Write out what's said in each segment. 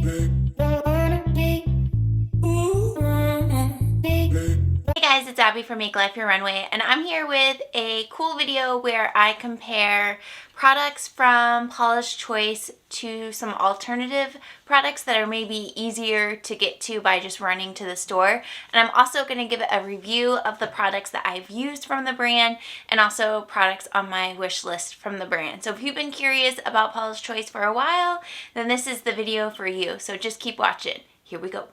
Hey guys, it's Abby from Make Life Your Runway, and I'm here with a cool video where I compare products from Paula Choice to some alternative products that are maybe easier to get to by just running to the store. And I'm also going to give a review of the products that I've used from the brand and also products on my wish list from the brand. So if you've been curious about Paula Choice for a while, then this is the video for you. So just keep watching. Here we go.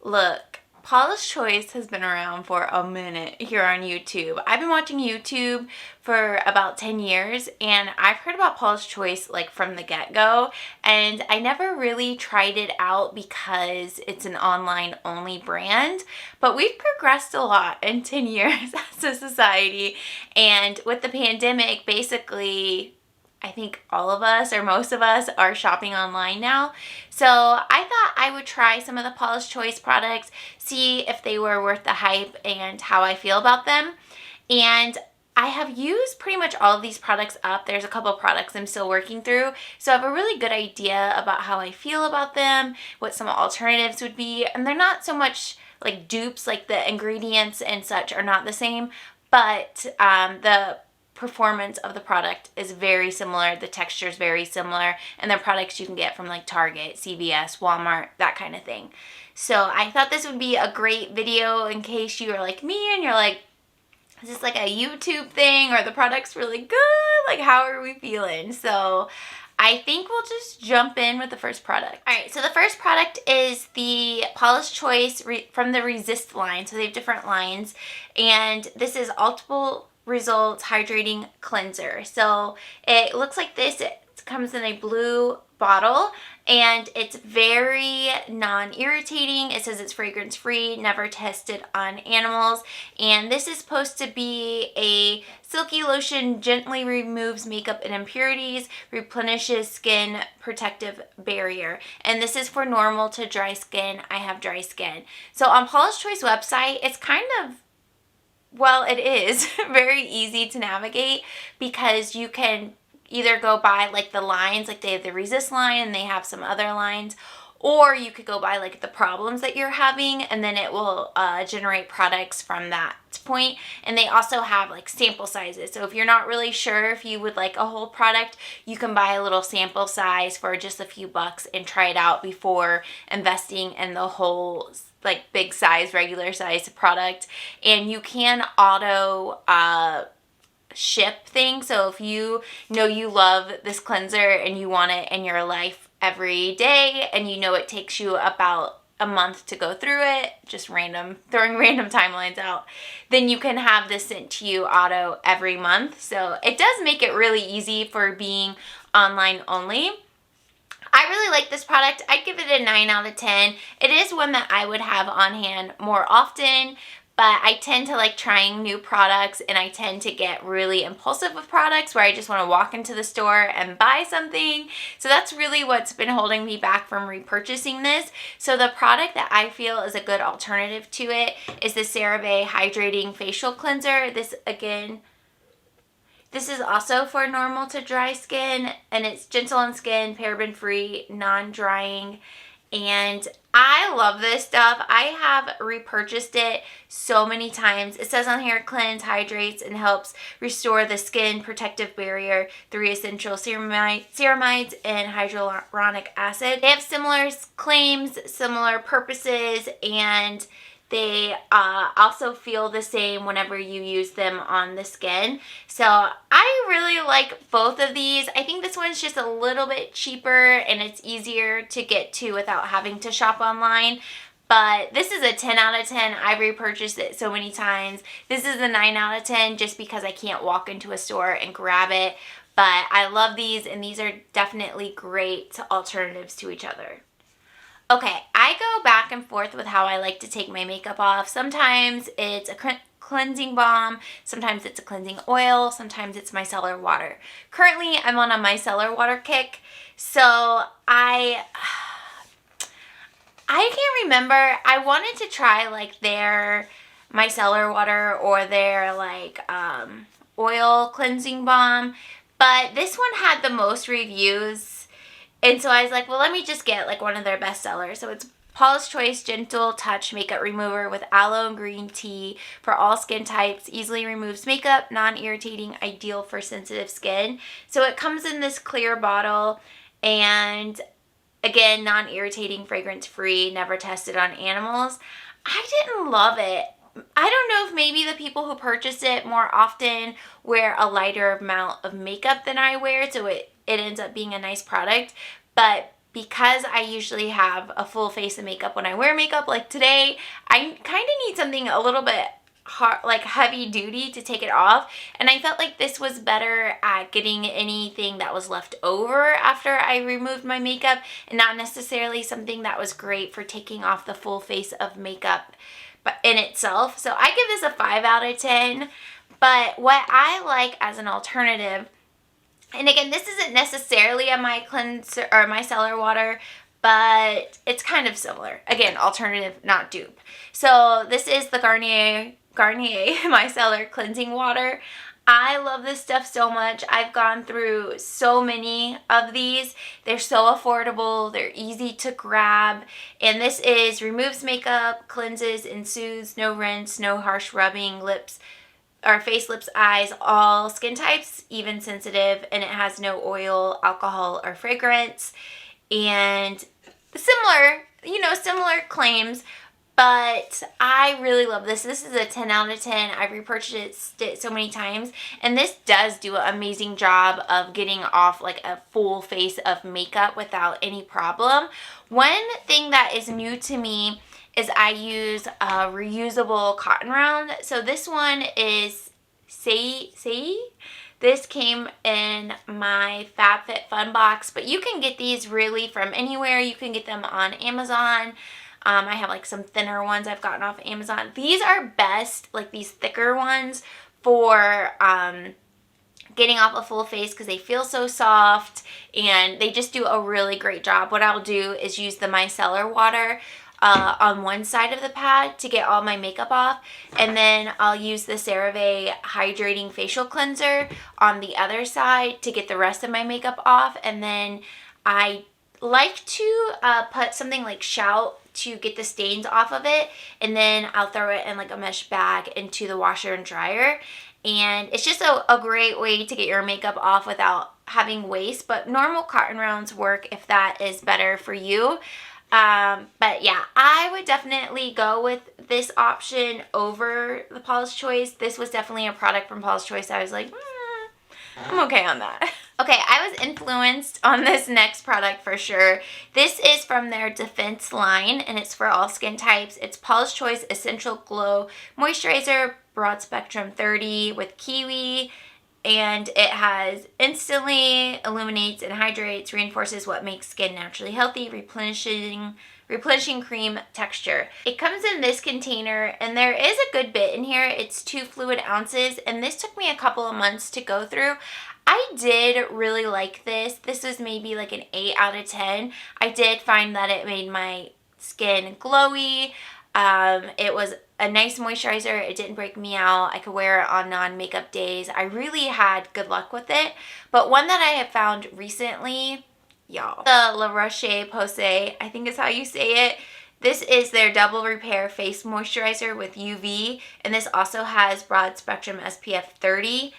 Look. Paula Choice has been around for a minute here on YouTube. I've been watching YouTube for about 10 years and I've heard about Paula Choice like from the get-go, and I never really tried it out because it's an online only brand, but we've progressed a lot in 10 years as a society, and with the pandemic, basically I think all of us or most of us are shopping online now. So I thought I would try some of the Paula Choice products, see if they were worth the hype and how I feel about them. And I have used pretty much all of these products up. There's a couple products I'm still working through. So I have a really good idea about how I feel about them, what some alternatives would be. And they're not so much like dupes, like the ingredients and such are not the same, but the performance of the product is very similar, the texture is very similar, and they're products you can get from like Target, CVS, Walmart, that kind of thing. So I thought this would be a great video in case you are like me and you're like, is this like a YouTube thing or the product's really good? Like, how are we feeling? So I think we'll just jump in with the first product. Alright, so the first product is the Paula Choice from the Resist line. So they have different lines, and this is Ultimate Results Hydrating Cleanser. So it looks like this. It comes in a blue bottle and it's very non-irritating. It says it's fragrance free, never tested on animals, and this is supposed to be a silky lotion, gently removes makeup and impurities, replenishes skin protective barrier, and this is for normal to dry skin. I have dry skin. So on Paula's Choice website, it's kind of, well, it is very easy to navigate because you can either go by like the lines, like they have the Resist line and they have some other lines, or you could go by like the problems that you're having and then it will generate products from that point. And they also have like sample sizes. So if you're not really sure if you would like a whole product, you can buy a little sample size for just a few bucks and try it out before investing in the whole like big size, regular size product. And you can auto ship things. So if you know you love this cleanser and you want it in your life every day and you know it takes you about a month to go through it, just throwing random timelines out, then you can have this sent to you auto every month. So it does make it really easy for being online only. I really like this product. I'd give it a 9 out of 10. It is one that I would have on hand more often, but I tend to like trying new products and I tend to get really impulsive with products where I just want to walk into the store and buy something. So that's really what's been holding me back from repurchasing this. So the product that I feel is a good alternative to it is the Cerave Hydrating Facial Cleanser. This is also for normal to dry skin, and it's gentle on skin, paraben free, non-drying, and I love this stuff. I have repurchased it so many times. It says on here, cleanse, hydrates, and helps restore the skin protective barrier through essential ceramides and hyaluronic acid. They have similar claims, similar purposes, and they also feel the same whenever you use them on the skin. So I really like both of these. I think this one's just a little bit cheaper and it's easier to get to without having to shop online. But this is a 10 out of 10. I've repurchased it so many times. This is a 9 out of 10 just because I can't walk into a store and grab it. But I love these, and these are definitely great alternatives to each other. Okay, I go back and forth with how I like to take my makeup off. Sometimes it's a cleansing balm, sometimes it's a cleansing oil, sometimes it's micellar water. Currently, I'm on a micellar water kick, so I can't remember. I wanted to try like their micellar water or their like oil cleansing balm, but this one had the most reviews And so I was like, well, let me just get like one of their best sellers. So it's Paula's Choice Gentle Touch Makeup Remover with aloe and green tea for all skin types. Easily removes makeup, non-irritating, ideal for sensitive skin. So it comes in this clear bottle, and again, non-irritating, fragrance-free, never tested on animals. I didn't love it. I don't know if maybe the people who purchase it more often wear a lighter amount of makeup than I wear, so it ends up being a nice product. But because I usually have a full face of makeup when I wear makeup, like today, I kind of need something a little bit hard, like heavy duty, to take it off. And I felt like this was better at getting anything that was left over after I removed my makeup, and not necessarily something that was great for taking off the full face of makeup but in itself. So I give this a 5 out of 10. But what I like as an alternative, and again, this isn't necessarily a my cleanser or micellar water, but it's kind of similar. Again, alternative, not dupe. So this is the Garnier micellar cleansing water. I love this stuff so much. I've gone through so many of these. They're so affordable. They're easy to grab. And this is removes makeup, cleanses and soothes, no rinse, no harsh rubbing, lips or face, lips, eyes, all skin types, even sensitive, and it has no oil, alcohol, or fragrance. And similar claims, but I really love this. This is a 10 out of 10. I've repurchased it so many times, and this does do an amazing job of getting off like a full face of makeup without any problem. One thing that is new to me is I use a reusable cotton round. So this one is Saie. This came in my FabFitFun box, but you can get these really from anywhere. You can get them on Amazon. I have like some thinner ones I've gotten off Amazon. These are best, like these thicker ones, for getting off a full face because they feel so soft and they just do a really great job. What I'll do is use the micellar water on one side of the pad to get all my makeup off, and then I'll use the Cerave Hydrating Facial Cleanser on the other side to get the rest of my makeup off. And then I like to put something like Shout to get the stains off of it, and then I'll throw it in like a mesh bag into the washer and dryer. And it's just a great way to get your makeup off without having waste, but normal cotton rounds work if that is better for you. But yeah, I would definitely go with this option over the Paula's Choice. This was definitely a product from Paula's Choice I was like, I'm okay on that. Okay, I was influenced on this next product for sure. This is from their Defense line, and it's for all skin types. It's Paula's Choice Essential Glow Moisturizer, Broad Spectrum 30 with kiwi, and it has instantly illuminates and hydrates, reinforces what makes skin naturally healthy, replenishing cream texture. It comes in this container, and there is a good bit in here. It's 2 fluid ounces, and this took me a couple of months to go through. I did really like this. This was maybe like an 8 out of 10. I did find that it made my skin glowy. It was a nice moisturizer. It didn't break me out. I could wear it on non-makeup days. I really had good luck with it. But one that I have found recently, y'all, the Roche Posay, I think is how you say it. This is their Double Repair Face Moisturizer with UV, and this also has Broad Spectrum SPF 30.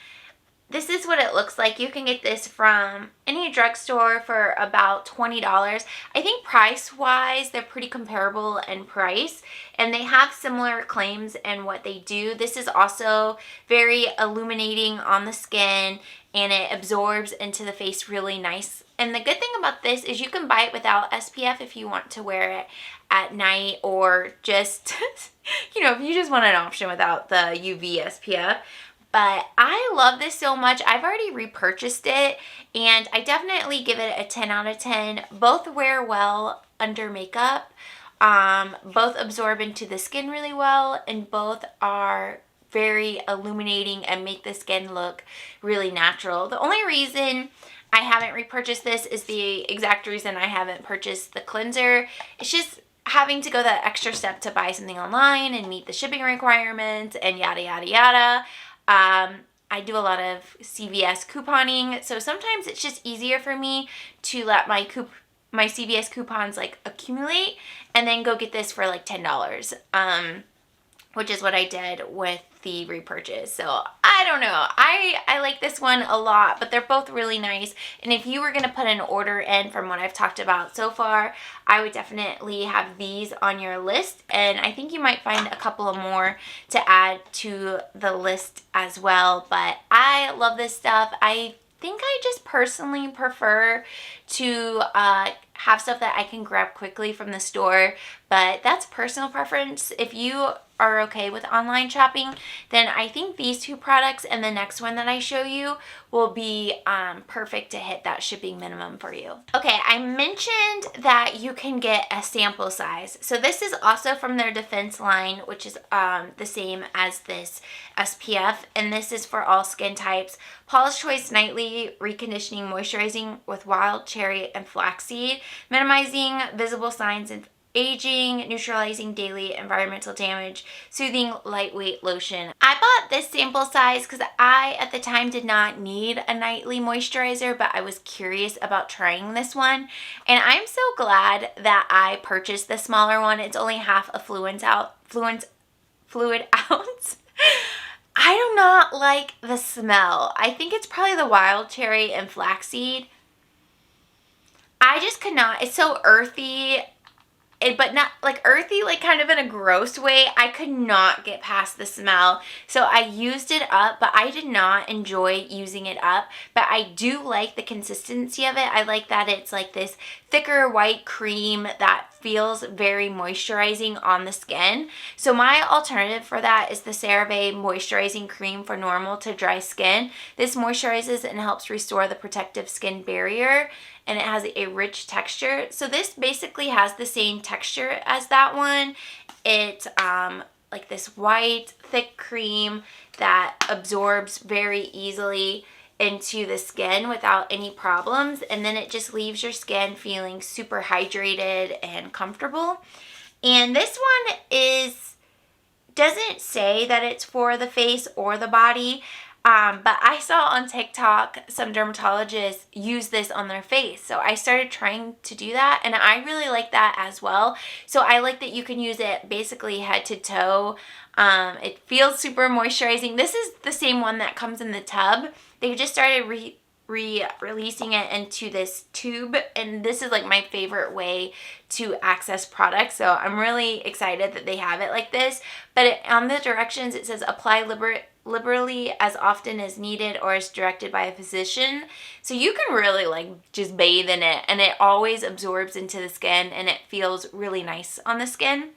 This is what it looks like. You can get this from any drugstore for about $20. I think price-wise, they're pretty comparable in price, and they have similar claims in what they do. This is also very illuminating on the skin, and it absorbs into the face really nice. And the good thing about this is you can buy it without SPF if you want to wear it at night, or just, if you just want an option without the UV SPF. But I love this so much. I've already repurchased it, and I definitely give it a 10 out of 10. Both wear well under makeup. Both absorb into the skin really well, and both are very illuminating and make the skin look really natural. The only reason I haven't repurchased this is the exact reason I haven't purchased the cleanser. It's just having to go that extra step to buy something online and meet the shipping requirements and yada, yada, yada. I do a lot of CVS couponing, so sometimes it's just easier for me to let my CVS coupons like accumulate and then go get this for like $10, which is what I did with the repurchase. So I don't know. I like this one a lot, but they're both really nice. And if you were going to put an order in from what I've talked about so far, I would definitely have these on your list. And I think you might find a couple of more to add to the list as well. But I love this stuff. I think I just personally prefer to have stuff that I can grab quickly from the store, but that's personal preference. If you are okay with online shopping, then I think these two products and the next one that I show you will be perfect to hit that shipping minimum for you. Okay, I mentioned that you can get a sample size. So this is also from their Defense line, which is the same as this SPF, and this is for all skin types. Paula Choice Nightly Reconditioning Moisturizing with Wild Cherry and Flaxseed, minimizing visible signs of aging, neutralizing daily environmental damage, soothing lightweight lotion. I bought this sample size because I at the time did not need a nightly moisturizer, but I was curious about trying this one, and I'm so glad that I purchased the smaller one. It's only half a fluid ounce. I do not like the smell. I think it's probably the wild cherry and flaxseed. I just could not. It's so earthy, but not like earthy, like kind of in a gross way. I could not get past the smell. So I used it up, but I did not enjoy using it up. But I do like the consistency of it. I like that it's like this thicker white cream that feels very moisturizing on the skin. So my alternative for that is the Cerave Moisturizing Cream for normal to dry skin. This moisturizes and helps restore the protective skin barrier, and it has a rich texture. So this basically has the same texture as that one. It's like this white, thick cream that absorbs very easily into the skin without any problems, and then it just leaves your skin feeling super hydrated and comfortable. And this one doesn't say that it's for the face or the body, but I saw on TikTok some dermatologists use this on their face, so I started trying to do that, and I really like that as well. So I like that you can use it basically head to toe. It feels super moisturizing. This is the same one that comes in the tub. They just started releasing it into this tube, and this is like my favorite way to access products, so I'm really excited that they have it like this. But on the directions it says apply liberally as often as needed or as directed by a physician. So you can really like just bathe in it, and it always absorbs into the skin, and it feels really nice on the skin.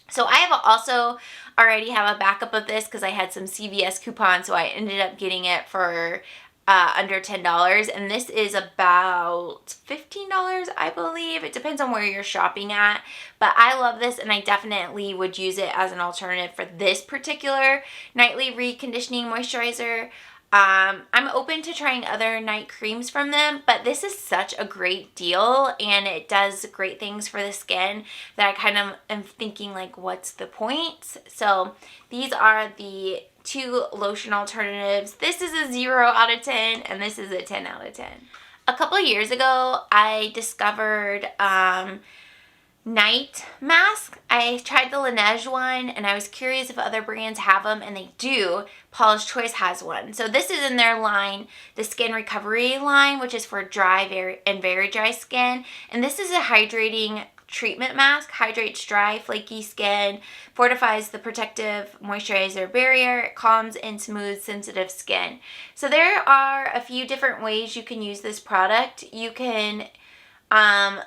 So I have also already have a backup of this because I had some CVS coupons, so I ended up getting it for under $10, and this is about $15, I believe. It depends on where you're shopping at, but I love this, and I definitely would use it as an alternative for this particular nightly reconditioning moisturizer. I'm open to trying other night creams from them, but this is such a great deal, and it does great things for the skin that I kind of am thinking like, what's the point? So these are the two lotion alternatives. This is a 0 out of 10, and this is a 10 out of 10. A couple of years ago, I discovered night mask. I tried the Laneige one, and I was curious if other brands have them, and they do. Paula Choice has one. So this is in their line, the Skin Recovery line, which is for dry and very dry skin. And this is a hydrating treatment mask. Hydrates dry, flaky skin, fortifies the protective moisturizer barrier, calms and smooths sensitive skin. So there are a few different ways you can use this product. You can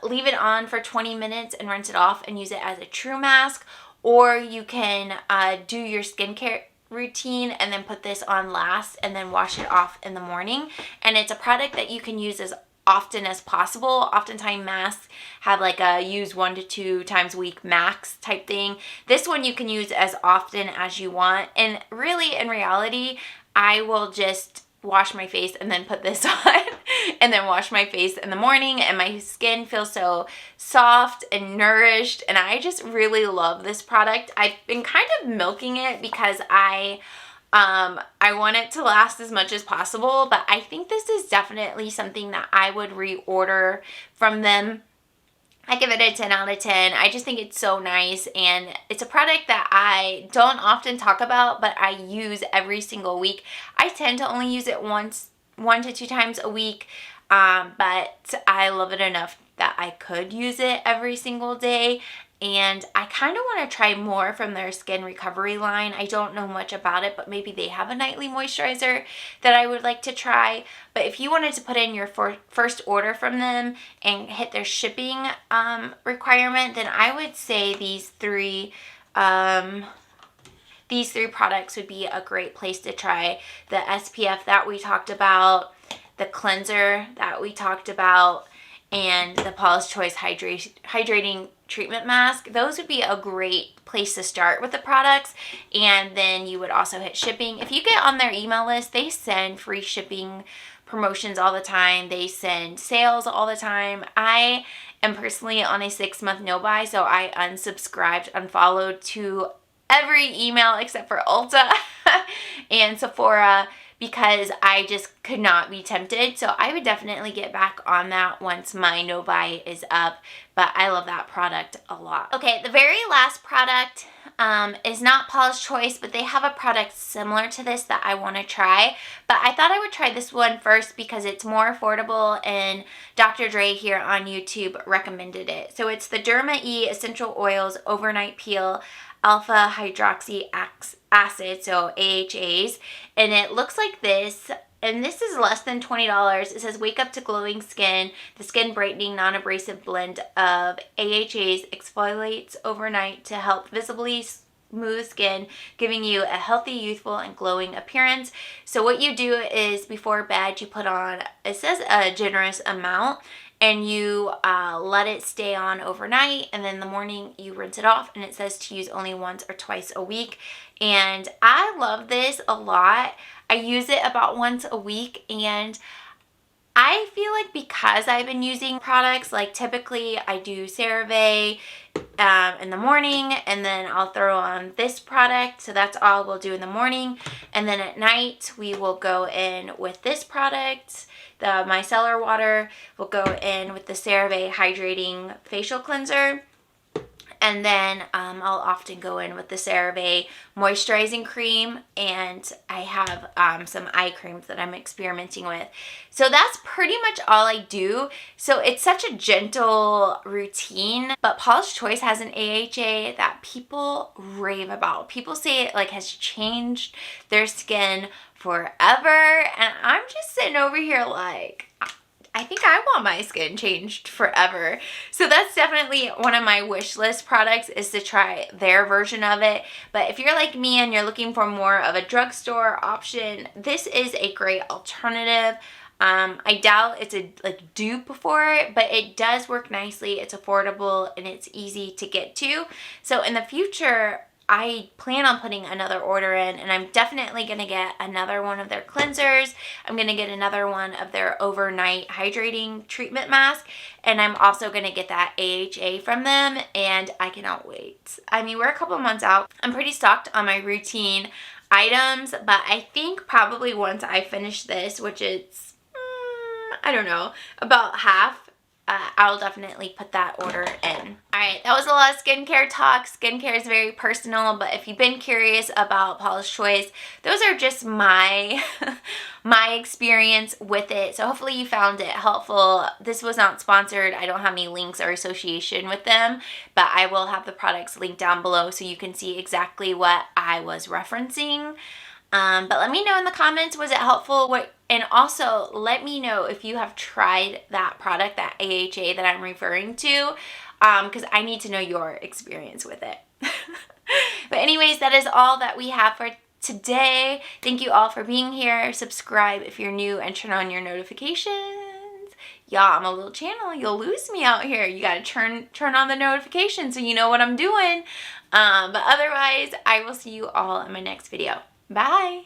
leave it on for 20 minutes and rinse it off and use it as a true mask, or you can do your skincare routine and then put this on last and then wash it off in the morning. And it's a product that you can use as often as possible. Oftentimes masks have like a use 1 to 2 times a week max type thing. This one you can use as often as you want, and really in reality I will just wash my face and then put this on and then wash my face in the morning, and my skin feels so soft and nourished, and I just really love this product. I've been kind of milking it because I I want it to last as much as possible, but I think this is definitely something that I would reorder from them. I give it a 10 out of 10. I just think it's so nice, and it's a product that I don't often talk about, but I use every single week. I tend to only use it one to two times a week, but I love it enough that I could use it every single day. And I kind of want to try more from their skin recovery line. I don't know much about it, but maybe they have a nightly moisturizer that I would like to try. But if you wanted to put in your first order from them and hit their shipping requirement, then I would say these three products would be a great place to try. The SPF that we talked about, the cleanser that we talked about, and the Paula Choice Hydrating Treatment Mask. Those would be a great place to start with the products, and then you would also hit shipping. If you get on their email list, they send free shipping promotions all the time. They send sales all the time. I am personally on a 6-month no-buy, so I unfollowed to every email except for Ulta and Sephora, because I just could not be tempted. So I would definitely get back on that once my no-buy is up, but I love that product a lot. Okay, the very last product is not Paula's Choice, but they have a product similar to this that I want to try. But I thought I would try this one first because it's more affordable, and Dr. Dre here on YouTube recommended it. So it's the Derma E Essential Oils Overnight Peel Alpha Hydroxy Acid, so AHAs, and it looks like this, and this is less than $20. It says wake up to glowing skin. The skin brightening non-abrasive blend of AHAs exfoliates overnight to help visibly smooth skin, giving you a healthy, youthful, and glowing appearance. So what you do is before bed you put on, it says a generous amount, and you let it stay on overnight, and then in the morning you rinse it off, and it says to use only once or twice a week. And I love this a lot. I use it about once a week, and I feel like because I've been using products, like typically I do Cerave in the morning, and then I'll throw on this product, so that's all we'll do in the morning, and then at night we will go in with this product, the Micellar water. We'll go in with the Cerave Hydrating Facial Cleanser, and then I'll often go in with the Cerave Moisturizing Cream, and I have some eye creams that I'm experimenting with. So that's pretty much all I do. So it's such a gentle routine, but Paula's Choice has an AHA that people rave about. People say it like has changed their skin forever, and I'm just sitting over here like, I think I want my skin changed forever. So that's definitely one of my wish list products, is to try their version of it. But if you're like me and you're looking for more of a drugstore option, this is a great alternative. I doubt it's a dupe for it, but it does work nicely. It's affordable and it's easy to get to. So in the future, I plan on putting another order in, and I'm definitely going to get another one of their cleansers. I'm going to get another one of their overnight hydrating treatment mask, and I'm also going to get that AHA from them, and I cannot wait. I mean, we're a couple months out. I'm pretty stocked on my routine items, but I think probably once I finish this, which is, I don't know, about half, I'll definitely put that order in. Alright, that was a lot of skincare talk. Skincare is very personal, but if you've been curious about Paula's Choice, those are just my my experience with it. So hopefully you found it helpful. This was not sponsored. I don't have any links or association with them, but I will have the products linked down below so you can see exactly what I was referencing. But let me know in the comments, was it helpful? And also let me know if you have tried that product, that AHA that I'm referring to, because I need to know your experience with it. But anyways, that is all that we have for today. Thank you all for being here. Subscribe if you're new and turn on your notifications. Y'all, I'm a little channel. You'll lose me out here. You gotta turn on the notifications so you know what I'm doing. But otherwise, I will see you all in my next video. Bye.